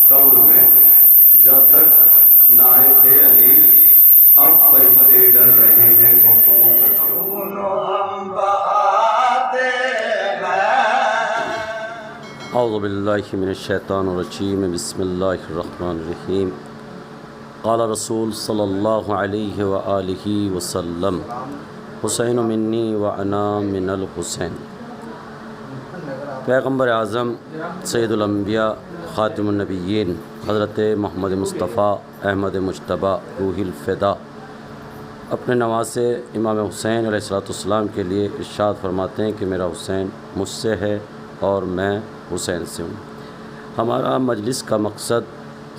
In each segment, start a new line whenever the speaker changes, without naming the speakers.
کون میں جب تک نہ آئے تھے علی، اب فرشتے ڈر رہے ہیں گفتگو کرتے
اعوذ باللہ من الشیطان الرجیم، بسم اللہ الرحمن الرحیم۔ قال رسول صلی اللہ علیہ وآلہ وسلم، حسین منی وانا من الحسین۔ پیغمبر اعظم سید الانبیاء خاتم النبیین حضرت محمد مصطفیٰ احمد مجتبی روح الفدا اپنے نواسے امام حسین علیہ السلام کے لیے ارشاد فرماتے ہیں کہ میرا حسین مجھ سے ہے اور میں حسین سے ہوں۔ ہمارا مجلس کا مقصد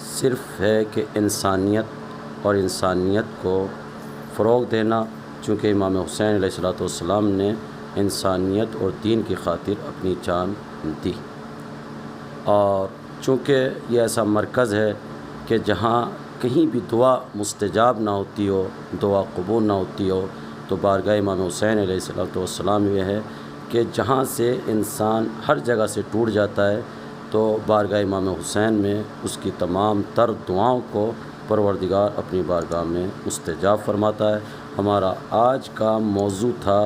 صرف ہے کہ انسانیت اور انسانیت کو فروغ دینا، چونکہ امام حسین علیہ السلام نے انسانیت اور دین کی خاطر اپنی جان دی، اور چونکہ یہ ایسا مرکز ہے کہ جہاں کہیں بھی دعا مستجاب نہ ہوتی ہو، دعا قبول نہ ہوتی ہو، تو بارگاہ امام حسین علیہ السلام یہ ہے کہ جہاں سے انسان ہر جگہ سے ٹوٹ جاتا ہے، تو بارگاہ امام حسین میں اس کی تمام تر دعاؤں کو پروردگار اپنی بارگاہ میں مستجاب فرماتا ہے۔ ہمارا آج کا موضوع تھا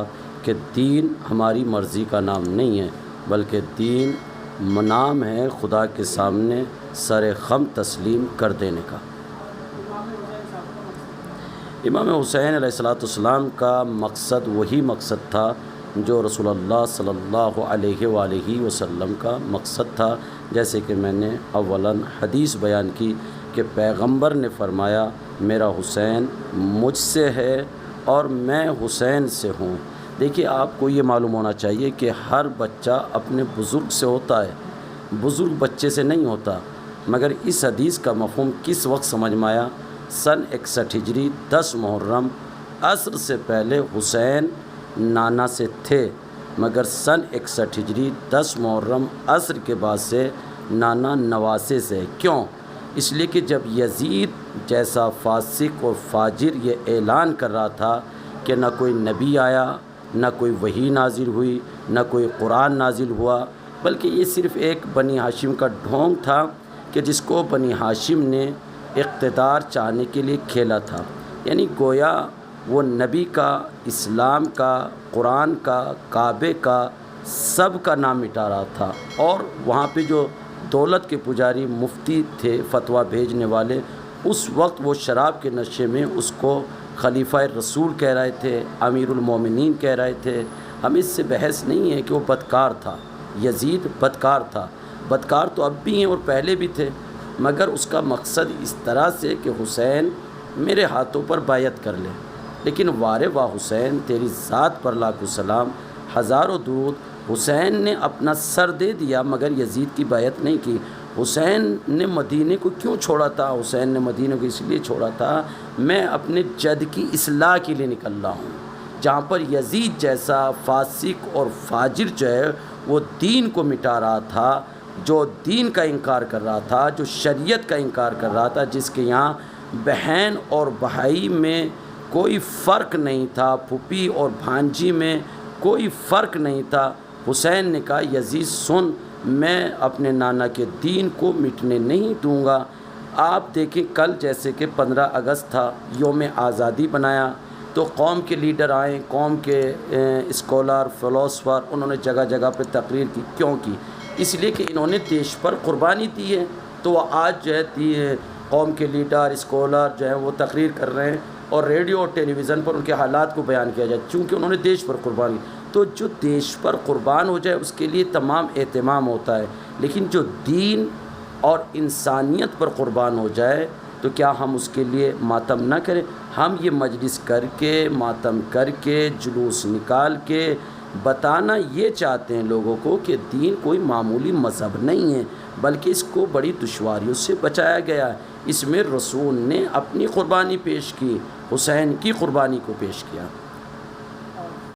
کہ دین ہماری مرضی کا نام نہیں ہے، بلکہ دین نام ہے خدا کے سامنے سر خم تسلیم کر دینے کا۔ امام حسین علیہ السلام کا مقصد وہی مقصد تھا جو رسول اللہ صلی اللہ علیہ وآلہ وسلم کا مقصد تھا، جیسے کہ میں نے اولاً حدیث بیان کی کہ پیغمبر نے فرمایا میرا حسین مجھ سے ہے اور میں حسین سے ہوں۔ دیکھیے، آپ کو یہ معلوم ہونا چاہیے کہ ہر بچہ اپنے بزرگ سے ہوتا ہے، بزرگ بچے سے نہیں ہوتا، مگر اس حدیث کا مفہوم کس وقت سمجھ میں آیا؟ سن 61 ہجری 10 محرم عصر سے پہلے حسین نانا سے تھے، مگر سن 61 ہجری 10 محرم عصر کے بعد سے نانا نواسے سے۔ کیوں؟ اس لیے کہ جب یزید جیسا فاسق اور فاجر یہ اعلان کر رہا تھا کہ نہ کوئی نبی آیا، نہ کوئی وحی نازل ہوئی، نہ کوئی قرآن نازل ہوا، بلکہ یہ صرف ایک بنی ہاشم کا ڈھونگ تھا کہ جس کو بنی ہاشم نے اقتدار چاہنے کے لیے کھیلا تھا، یعنی گویا وہ نبی کا، اسلام کا، قرآن کا، کعبے کا، سب کا نام مٹا رہا تھا۔ اور وہاں پہ جو دولت کے پجاری مفتی تھے، فتویٰ بھیجنے والے، اس وقت وہ شراب کے نشے میں اس کو خلیفہ رسول کہہ رہے تھے، امیر المومنین کہہ رہے تھے۔ ہم اس سے بحث نہیں ہے کہ وہ بدکار تھا، یزید بدکار تھا، بدکار تو اب بھی ہیں اور پہلے بھی تھے، مگر اس کا مقصد اس طرح سے کہ حسین میرے ہاتھوں پر بیعت کر لے۔ لیکن وارے واہ حسین تیری ذات پر لاکھوں سلام، ہزاروں درود، حسین نے اپنا سر دے دیا مگر یزید کی بیعت نہیں کی۔ حسین نے مدینے کو کیوں چھوڑا تھا؟ حسین نے مدینے کو اس لیے چھوڑا تھا، میں اپنے جد کی اصلاح کے لیے نکل رہا ہوں۔ جہاں پر یزید جیسا فاسق اور فاجر جو ہے وہ دین کو مٹا رہا تھا، جو دین کا انکار کر رہا تھا، جو شریعت کا انکار کر رہا تھا، جس کے یہاں بہن اور بھائی میں کوئی فرق نہیں تھا، پھوپھی اور بھانجی میں کوئی فرق نہیں تھا، حسین نے کہا یزید سن، میں اپنے نانا کے دین کو مٹنے نہیں دوں گا۔ آپ دیکھیں کل جیسے کہ 15 اگست تھا، یوم آزادی بنایا، تو قوم کے لیڈر آئے، قوم کے اسکالر، فلاسفر، انہوں نے جگہ جگہ پہ تقریر کی۔ کیوں کی؟ اس لیے کہ انہوں نے دیش پر قربانی دی ہے، تو وہ آج جو ہے قوم کے لیڈر، اسکالر جو ہیں وہ تقریر کر رہے ہیں، اور ریڈیو اور ٹیلی ویژن پر ان کے حالات کو بیان کیا جائے، چونکہ انہوں نے دیش پر قربانی۔ تو جو دیش پر قربان ہو جائے اس کے لیے تمام اہتمام ہوتا ہے، لیکن جو دین اور انسانیت پر قربان ہو جائے تو کیا ہم اس کے لیے ماتم نہ کریں؟ ہم یہ مجلس کر کے، ماتم کر کے، جلوس نکال کے بتانا یہ چاہتے ہیں لوگوں کو کہ دین کوئی معمولی مذہب نہیں ہے، بلکہ اس کو بڑی دشواریوں سے بچایا گیا ہے۔ اس میں رسول نے اپنی قربانی پیش کی، حسین کی قربانی کو پیش کیا۔